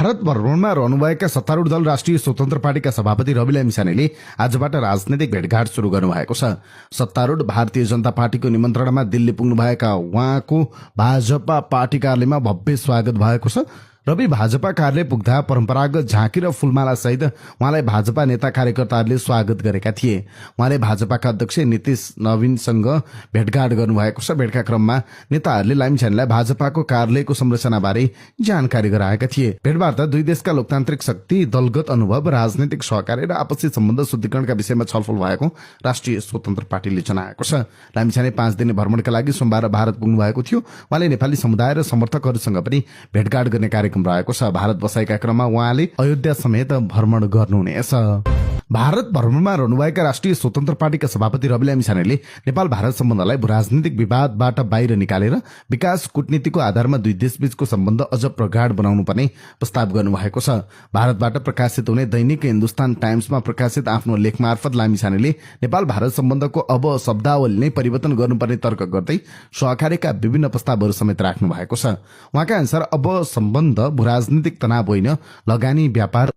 भारत भ्रमणमा रहनुभएका सत्तारूढ दल राष्ट्रिय स्वतन्त्र पार्टीका सभापति रवि लामिछानेले आजबाट राजनैतिक भेटघाट शुरू गर्नुभएको छ। सत्तारूढ भारतीय जनता पार्टीको निमन्त्रणामा दिल्ली पुग्नुभएका उहाँको भाजपा पार्टी कार्यालयमा भव्य स्वागत भएको छ। रवि भाजपा कार्यालय पुग्दा परम्परागत झाँकी र फूलमाला सहित उहाँलाई भाजपा नेता कार्यकर्ताहरूले स्वागत गरेका थिए। उहाँले भाजपाका अध्यक्ष नीतिश नवीनसँग भेटघाट गर्नुभएको छ। भेटका क्रममा नेताहरूले लामिछानेलाई भाजपाको कार्यालयको संरचनाबारे जानकारी गराएका थिए। भेटवार्ता दुई देशका लोकतान्त्रिक शक्ति, दलगत अनुभव, राजनैतिक सहकार्य र आपसी सम्बन्ध शुद्धिकरणका विषयमा छलफल भएको राष्ट्रिय स्वतन्त्र पार्टीले जनाएको छ। लामिछाने 5 दिने भ्रमणका लागि सोमबार भारत पुग्नु भएको थियो। उहाँले नेपाली समुदाय र समर्थकहरूसँग पनि भेटघाट गर्ने कार्यक्रम रहेको छ। भारत बसाइका क्रममा उहाँले अयोध्या समेत भ्रमण गर्नुहुनेछ। भारत भ्रमणमा रहनुभएका राष्ट्रिय स्वतन्त्र पार्टीका सभापति रवि लामिछानेले नेपाल भारत सम्बन्धलाई राजनीतिक विवादबाट बाहिर निकालेर विकास कूटनीतिको आधारमा दुई देशबीचको सम्बन्ध अझ प्रगाढ बनाउनु पर्ने प्रस्ताव गर्नुभएको छ। भारतबाट प्रकाशित हुने दैनिक हिन्दुस्तान टाइम्समा प्रकाशित आफ्नो लेख मार्फत लामिछानेले नेपाल भारत सम्बन्धको अब शब्दावली नै परिवर्तन गर्नुपर्ने तर्क गर्दै सहकार्यका विभिन्न प्रस्तावहरू समेत राख्नु भएको छ। उहाँका अनुसार अब सम्बन्ध राजनीतिक तनाव होइन, लगानी, व्यापार